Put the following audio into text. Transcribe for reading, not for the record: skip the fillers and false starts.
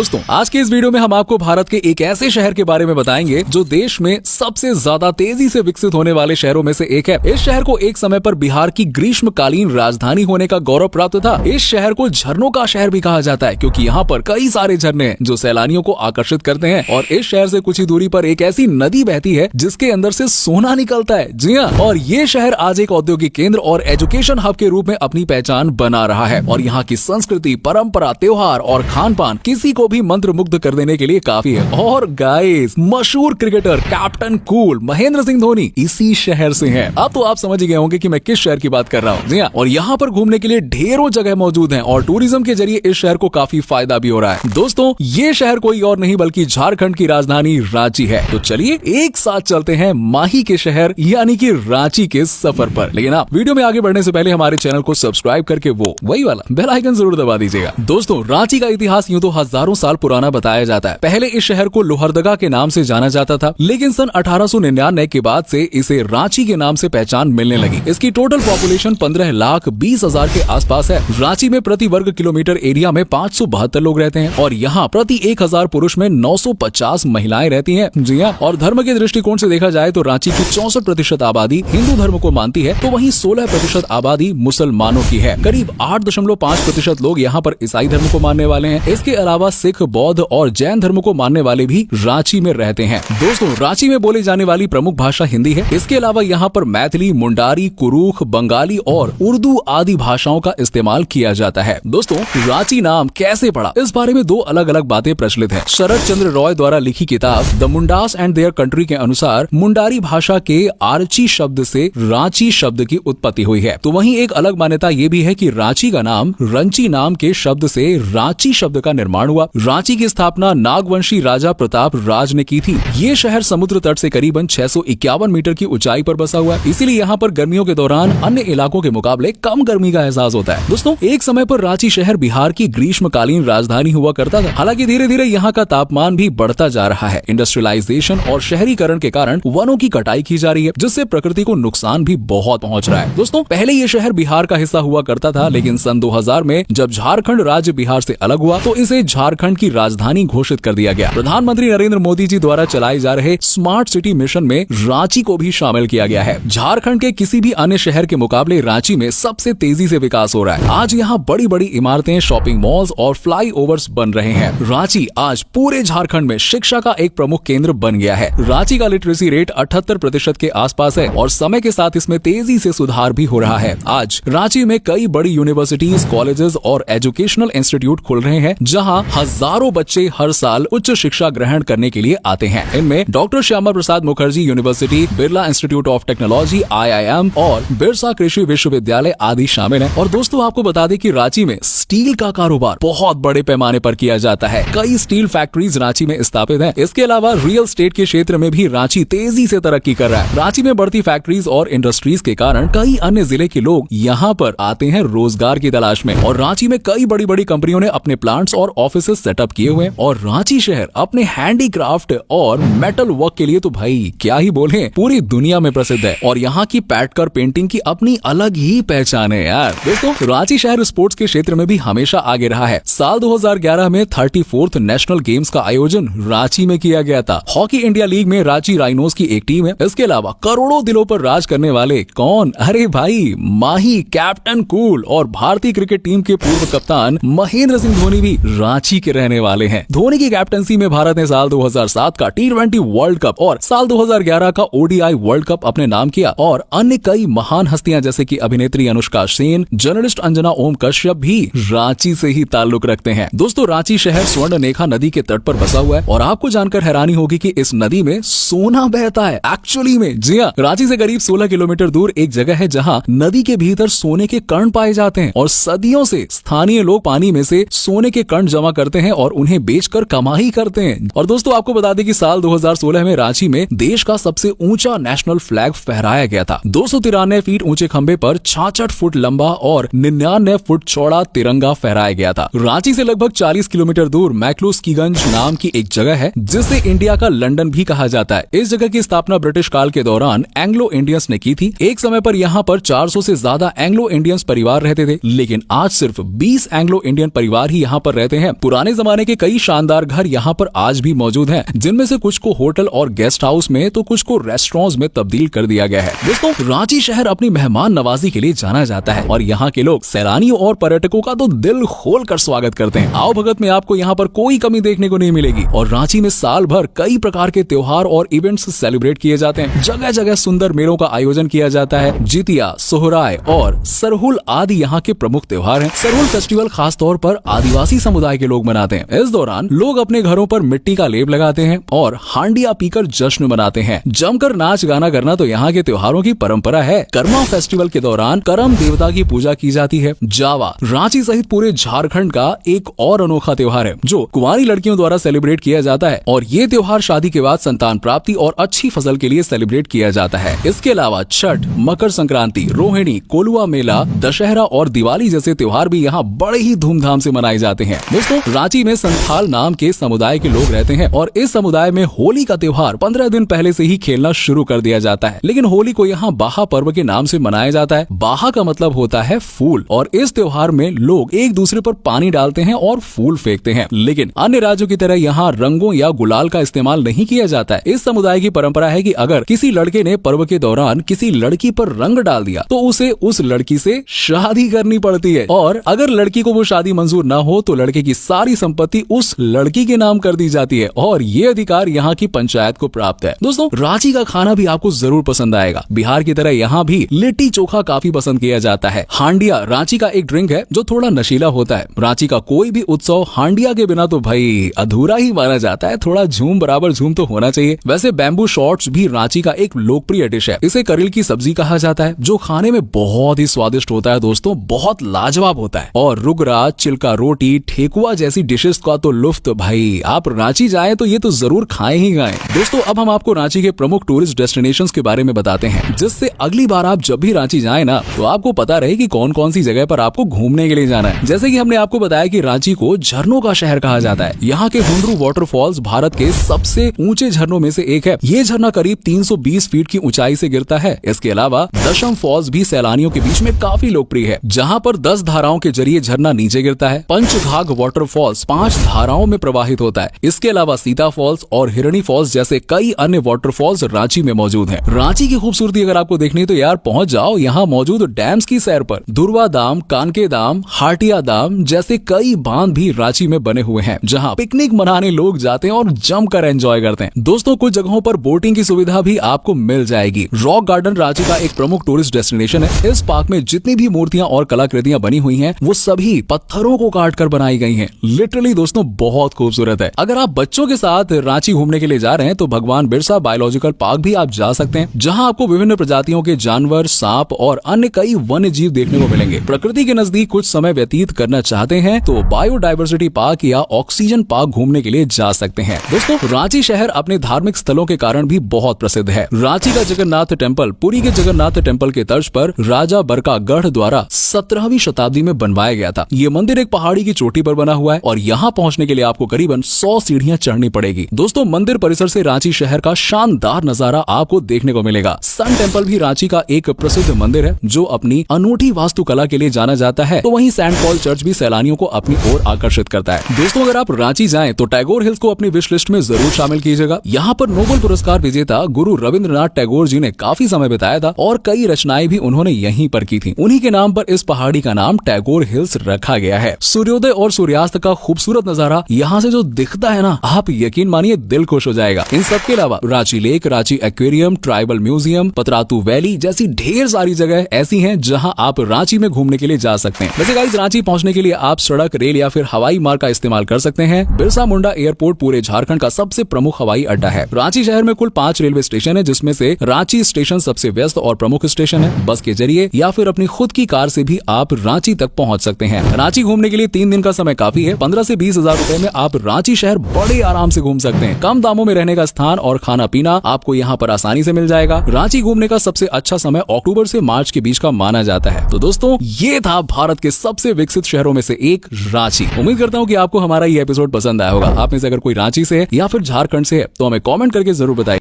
दोस्तों आज के इस वीडियो में हम आपको भारत के एक ऐसे शहर के बारे में बताएंगे जो देश में सबसे ज्यादा तेजी से विकसित होने वाले शहरों में से एक है। इस शहर को एक समय पर बिहार की ग्रीष्मकालीन राजधानी होने का गौरव प्राप्त था। इस शहर को झरनों का शहर भी कहा जाता है क्योंकि यहाँ पर कई सारे झरने हैं जो सैलानियों को आकर्षित करते हैं। और इस शहर से कुछ ही दूरी पर एक ऐसी नदी बहती है जिसके अंदर से सोना निकलता है। जी हाँ, और ये शहर आज एक औद्योगिक केंद्र और एजुकेशन हब के रूप में अपनी पहचान बना रहा है। और यहाँ की संस्कृति, परंपरा, त्योहार और खान पान किसी को भी मंत्रमुग्ध कर देने के लिए काफी है। और गाइस, मशहूर cricketer captain cool Mahendra Singh Dhoni इसी शहर से हैं। अब तो आप समझ गए होंगे कि मैं किस शहर की बात कर रहा हूँ। जी हाँ, और यहाँ पर घूमने के लिए ढेरों जगह मौजूद हैं और टूरिज्म के जरिए इस शहर को काफी फायदा भी हो रहा है। दोस्तों, ये शहर कोई और नहीं बल्कि झारखंड की राजधानी रांची है। तो चलिए एक साथ चलते हैं माही के शहर यानी कि रांची के सफर पर। लेकिन आप वीडियो में आगे बढ़ने से पहले हमारे चैनल को सब्सक्राइब करके वही वाला बेल आइकन जरूर दबा दीजिएगा। दोस्तों, रांची का इतिहास यूं तो हजारों साल पुराना बताया जाता है। पहले इस शहर को लोहरदगा के नाम से जाना जाता था, लेकिन सन 1899 के बाद से इसे रांची के नाम से पहचान मिलने लगी। इसकी टोटल पॉपुलेशन 15,20,000 के आसपास है। रांची में प्रति वर्ग किलोमीटर एरिया में 572 लोग रहते हैं और यहाँ प्रति 1000 पुरुष में 950 महिलाएं रहती हैं। जी हाँ, और धर्म के दृष्टिकोण से देखा जाए तो रांची की 64% आबादी हिंदू धर्म को मानती है, तो वहीं 16% आबादी मुसलमानों की है। करीब 8.5% लोग यहाँ पर ईसाई धर्म को मानने वाले हैं। इसके अलावा सिख, बौद्ध और जैन धर्म को मानने वाले भी रांची में रहते हैं। दोस्तों, रांची में बोली जाने वाली प्रमुख भाषा हिंदी है। इसके अलावा यहाँ पर मैथिली, मुंडारी, कुरूख, बंगाली और उर्दू आदि भाषाओं का इस्तेमाल किया जाता है। दोस्तों, रांची नाम कैसे पड़ा, इस बारे में दो अलग अलग बातें प्रचलित हैं। शरद चंद्र रॉय द्वारा लिखी किताब the Mundas and their country के अनुसार मुंडारी भाषा के आर्ची शब्द से रांची शब्द की उत्पत्ति हुई है। तो वहीं एक अलग मान्यता ये भी है कि रांची का नाम रंची नाम के शब्द से रांची शब्द का निर्माण हुआ। रांची की स्थापना नागवंशी राजा प्रताप राज ने की थी। ये शहर समुद्र तट से करीबन 651 मीटर की ऊंचाई पर बसा हुआ है, इसीलिए यहाँ पर गर्मियों के दौरान अन्य इलाकों के मुकाबले कम गर्मी का एहसास होता है। दोस्तों, एक समय पर रांची शहर बिहार की ग्रीष्मकालीन राजधानी हुआ करता था। हालांकि धीरे धीरे यहाँ का तापमान भी बढ़ता जा रहा है। इंडस्ट्रियलाइजेशन और शहरीकरण के कारण वनों की कटाई की जा रही है, जिससे प्रकृति को नुकसान भी बहुत पहुँच रहा है। दोस्तों, पहले ये शहर बिहार का हिस्सा हुआ करता था, लेकिन सन 2000 में जब झारखंड राज्य बिहार से अलग हुआ तो इसे झारखंड की राजधानी घोषित कर दिया गया। प्रधानमंत्री नरेंद्र मोदी जी द्वारा चलाए जा रहे स्मार्ट सिटी मिशन में रांची को भी शामिल किया गया है। झारखंड के किसी भी अन्य शहर के मुकाबले रांची में सबसे तेजी से विकास हो रहा है। आज यहाँ बड़ी बड़ी इमारतें, शॉपिंग मॉल्स और फ्लाईओवर्स बन रहे हैं। रांची आज पूरे झारखंड में शिक्षा का एक प्रमुख केंद्र बन गया है। रांची का लिटरेसी रेट 78% के आसपास है और समय के साथ इसमें तेजी से सुधार भी हो रहा है। आज रांची में कई बड़ी यूनिवर्सिटीज, कॉलेजेस और एजुकेशनल इंस्टीट्यूट खुल रहे हैं, जहां हजारों बच्चे हर साल उच्च शिक्षा ग्रहण करने के लिए आते हैं। इनमें doctor Shyama Prasad Mukherjee university, Birla institute of technology IIM और बिरसा कृषि विश्वविद्यालय आदि शामिल हैं। और दोस्तों, आपको बता दें कि रांची में स्टील का कारोबार बहुत बड़े पैमाने पर किया जाता है। कई स्टील फैक्ट्रीज रांची में स्थापित हैं। इसके अलावा रियल एस्टेट के क्षेत्र में भी रांची तेजी से तरक्की कर रहा है। रांची में बढ़ती फैक्ट्रीज और इंडस्ट्रीज के कारण कई अन्य जिले के लोग यहाँ पर आते हैं रोजगार की तलाश में। और रांची में कई बड़ी बड़ी कंपनियों ने अपने प्लांट्स और ऑफिसेज सेटअप किए हुए हैं। और रांची शहर अपने हैंडीक्राफ्ट और मेटल वर्क के लिए तो भाई क्या ही बोले, पूरी दुनिया में प्रसिद्ध है। और यहाँ की पैटकर पेंटिंग की अपनी अलग ही पहचान है यार। दोस्तों, रांची शहर स्पोर्ट्स के क्षेत्र में भी हमेशा आगे रहा है। साल 2011 में 34th नेशनल गेम्स का आयोजन रांची में किया गया था। हॉकी इंडिया लीग में रांची राइनोज की एक टीम है। इसके अलावा करोड़ों दिलों पर राज करने वाले कौन, अरे भाई, माही, कैप्टन कूल और भारतीय क्रिकेट टीम के पूर्व कप्तान महेंद्र सिंह धोनी भी रांची के रहने वाले हैं। धोनी की कैप्टनसी में भारत ने साल 2007 का T20 वर्ल्ड कप और साल 2011 का ODI वर्ल्ड कप अपने नाम किया। और अन्य कई महान हस्तियां जैसे कि अभिनेत्री अनुष्का सेन, जर्नलिस्ट अंजना ओम कश्यप भी रांची से ही ताल्लुक रखते हैं। दोस्तों, रांची शहर स्वर्णरेखा नदी के तट पर बसा हुआ है और आपको जानकर हैरानी होगी कि इस नदी में सोना बहता है। एक्चुअली में, जी हाँ, रांची से करीब 16 किलोमीटर दूर एक जगह है जहाँ नदी के भीतर सोने के कण पाए जाते हैं और सदियों से स्थानीय लोग पानी में से सोने के कण जमा करते हैं और उन्हें बेचकर कमाई करते हैं। और दोस्तों, आपको बता दें कि साल 2016 में रांची में देश का सबसे ऊंचा नेशनल फ्लैग फहराया गया था। 293 फीट ऊंचे खंबे पर 66 फुट लंबा और 99 फुट चौड़ा तिरंगा फहराया गया था। रांची से लगभग 40 किलोमीटर दूर मैक्लूस्कीगंज नाम की एक जगह है जिसे इंडिया का लंदन भी कहा जाता है। इस जगह की स्थापना ब्रिटिश काल के दौरान एंग्लो इंडियंस ने की थी। एक समय पर यहाँ पर 400 से ज्यादा एंग्लो इंडियंस परिवार रहते थे, लेकिन आज सिर्फ 20 एंग्लो इंडियन परिवार ही यहाँ पर रहते हैं। पुराने पुराने जमाने के कई शानदार घर यहाँ पर आज भी मौजूद हैं, जिनमें से कुछ को होटल और गेस्ट हाउस में तो कुछ को रेस्टोरेंट्स में तब्दील कर दिया गया है। दोस्तों, रांची शहर अपनी मेहमान नवाजी के लिए जाना जाता है और यहाँ के लोग सैलानियों और पर्यटकों का तो दिल खोल कर स्वागत करते हैं। आओ भगत में आपको यहाँ पर कोई कमी देखने को नहीं मिलेगी और रांची में साल भर कई प्रकार के त्योहार और इवेंट्स सेलिब्रेट किए जाते हैं। जगह जगह सुंदर मेलों का आयोजन किया जाता है। जितिया, सोहराय और सरहुल आदि यहाँ के प्रमुख त्योहार हैं। सरहुल फेस्टिवल खास तौर पर आदिवासी समुदाय के लोग मनाते हैं। इस दौरान लोग अपने घरों पर मिट्टी का लेप लगाते हैं और हांडिया पीकर जश्न मनाते हैं। जमकर नाच गाना करना तो यहाँ के त्योहारों की परंपरा है। कर्मा फेस्टिवल के दौरान करम देवता की पूजा की जाती है। जावा रांची सहित पूरे झारखंड का एक और अनोखा त्योहार है जो कुंवारी लड़कियों द्वारा सेलिब्रेट किया जाता है और ये त्योहार शादी के बाद संतान प्राप्ति और अच्छी फसल के लिए सेलिब्रेट किया जाता है। इसके अलावा छठ, मकर संक्रांति, रोहिणी, कोलुआ मेला, दशहरा और दिवाली जैसे त्योहार भी यहाँ बड़े ही धूमधाम से मनाए जाते हैं। दोस्तों, रांची में संथाल नाम के समुदाय के लोग रहते हैं और इस समुदाय में होली का त्योहार 15 दिन पहले से ही खेलना शुरू कर दिया जाता है। लेकिन होली को यहाँ बाहा पर्व के नाम से मनाया जाता है। बाहा का मतलब होता है फूल और इस त्योहार में लोग एक दूसरे पर पानी डालते हैं और फूल फेंकते हैं। लेकिन अन्य राज्यों की तरह यहाँ रंगों या गुलाल का इस्तेमाल नहीं किया जाता है। इस समुदाय की परंपरा है कि अगर किसी लड़के ने पर्व के दौरान किसी लड़की पर रंग डाल दिया तो उसे उस लड़की से शादी करनी पड़ती है और अगर लड़की को वो शादी मंजूर न हो तो लड़के की सारी संपत्ति उस लड़की के नाम कर दी जाती है और ये अधिकार यहाँ की पंचायत को प्राप्त है। दोस्तों, रांची का खाना भी आपको जरूर पसंद आएगा। बिहार की तरह यहाँ भी लिट्टी चोखा काफी पसंद किया जाता है। हांडिया रांची का एक ड्रिंक है जो थोड़ा नशीला होता है। रांची का कोई भी उत्सव हांडिया के बिना तो भाई अधूरा ही माना जाता है। थोड़ा झूम बराबर झूम तो होना चाहिए। वैसे बैम्बू शॉर्ट्स भी रांची का एक लोकप्रिय डिश है। इसे करेल की सब्जी कहा जाता है जो खाने में बहुत ही स्वादिष्ट होता है। दोस्तों, बहुत लाजवाब होता है और रुगरा, चिल्का रोटी, ठेकुआ जैसी डिशेस का तो लुफ्त भाई आप रांची जाएं तो ये तो जरूर खाएं ही खाएं। दोस्तों, अब हम आपको रांची के प्रमुख टूरिस्ट डेस्टिनेशंस के बारे में बताते हैं जिससे अगली बार आप जब भी रांची जाएं ना तो आपको पता रहे कि कौन कौन सी जगह पर आपको घूमने के लिए जाना है। जैसे कि हमने आपको बताया कि रांची को झरनों का शहर कहा जाता है। यहाँ के हुंडरू वाटरफॉल्स भारत के सबसे ऊंचे झरनों में से एक है। ये झरना करीब 320 फीट की ऊंचाई से गिरता है। इसके अलावा दशम फॉल्स भी सैलानियों के बीच में काफी लोकप्रिय है जहाँ पर 10 धाराओं के जरिए झरना नीचे गिरता है। पंचघाघ वाटरफॉल्स 5 धाराओं में प्रवाहित होता है। इसके अलावा सीता फॉल्स और हिरणी फॉल्स जैसे कई अन्य वाटरफॉल्स रांची में मौजूद हैं। रांची की खूबसूरती अगर आपको देखनी तो यार पहुंच जाओ यहाँ मौजूद डैम्स की सैर पर। दुर्वा दाम, कानके दाम, हाटिया दाम जैसे कई बांध भी रांची में बने हुए हैं जहाँ पिकनिक मनाने लोग जाते हैं और जमकर एंजॉय करते हैं। दोस्तों, कुछ जगहों पर बोटिंग की सुविधा भी आपको मिल जाएगी। रॉक गार्डन रांची का एक प्रमुख टूरिस्ट डेस्टिनेशन है। इस पार्क में जितनी भी मूर्तियां और कलाकृतियां बनी हुई हैं वो सभी पत्थरों को काट कर बनाई गई हैं। लिटरली दोस्तों बहुत खूबसूरत है। अगर आप बच्चों के साथ रांची घूमने के लिए जा रहे हैं तो भगवान बिरसा बायोलॉजिकल पार्क भी आप जा सकते हैं जहां आपको विभिन्न प्रजातियों के जानवर, सांप और अन्य कई वन्य जीव देखने को मिलेंगे। प्रकृति के नजदीक कुछ समय व्यतीत करना चाहते हैं तो बायोडायवर्सिटी पार्क या ऑक्सीजन पार्क घूमने के लिए जा सकते हैं। दोस्तों, रांची शहर अपने धार्मिक स्थलों के कारण भी बहुत प्रसिद्ध है। रांची का जगन्नाथ टेम्पल पुरी के जगन्नाथ टेम्पल के तर्ज पर राजा बरकागढ़ द्वारा 17वीं शताब्दी में बनवाया गया था। ये मंदिर एक पहाड़ी की चोटी पर बना हुआ है और यहाँ पहुँचने के लिए आपको करीबन 100 सीढ़ियाँ चढ़नी पड़ेगी। दोस्तों, मंदिर परिसर से रांची शहर का शानदार नजारा आपको देखने को मिलेगा। सन टेम्पल भी रांची का एक प्रसिद्ध मंदिर है जो अपनी अनूठी वास्तुकला के लिए जाना जाता है। तो वहीं सेंट पॉल चर्च भी सैलानियों को अपनी ओर आकर्षित करता है। दोस्तों, अगर आप रांची जाएं तो टैगोर हिल्स को अपनी विश लिस्ट में जरूर शामिल कीजिएगा। यहाँ पर नोबेल पुरस्कार विजेता गुरु रविंद्रनाथ टैगोर जी ने काफी समय बिताया था और कई रचनाएं भी उन्होंने यहीं पर की थी। उन्हीं के नाम पर इस पहाड़ी का नाम टैगोर हिल्स रखा गया है। सूर्योदय और सूर्यास्त का खूबसूरत नजारा यहाँ से जो दिखता है ना, आप यकीन मानिए दिल खुश हो जाएगा। इन सब के अलावा Ranchi lake, Ranchi aquarium, tribal museum, Patratu valley जैसी ढेर सारी जगह ऐसी हैं जहां आप रांची में घूमने के लिए जा सकते हैं। वैसे गाइस, रांची पहुंचने के लिए आप सड़क, रेल या फिर हवाई मार्ग का इस्तेमाल कर सकते हैं। बिरसा मुंडा एयरपोर्ट पूरे झारखंड का सबसे प्रमुख हवाई अड्डा है। रांची शहर में कुल 5 रेलवे स्टेशन है जिसमें से रांची स्टेशन सबसे व्यस्त और प्रमुख स्टेशन है। बस के जरिए या फिर अपनी खुद की कार से भी आप रांची तक पहुंच सकते हैं। रांची घूमने के लिए 3 दिन का समय काफी है। 15 से 20 हजार रुपए में आप रांची शहर बड़े आराम से घूम सकते हैं। कम दामों में रहने का स्थान और खाना पीना आपको यहाँ पर आसानी से मिल जाएगा। रांची घूमने का सबसे अच्छा समय अक्टूबर से मार्च के बीच का माना जाता है। तो दोस्तों, ये था भारत के सबसे विकसित शहरों में से एक रांची। उम्मीद करता हूँ कि आपको हमारा ये एपिसोड पसंद आया होगा। आप में से अगर कोई रांची से है या फिर झारखंड से है तो हमें कमेंट करके जरूर बताइए।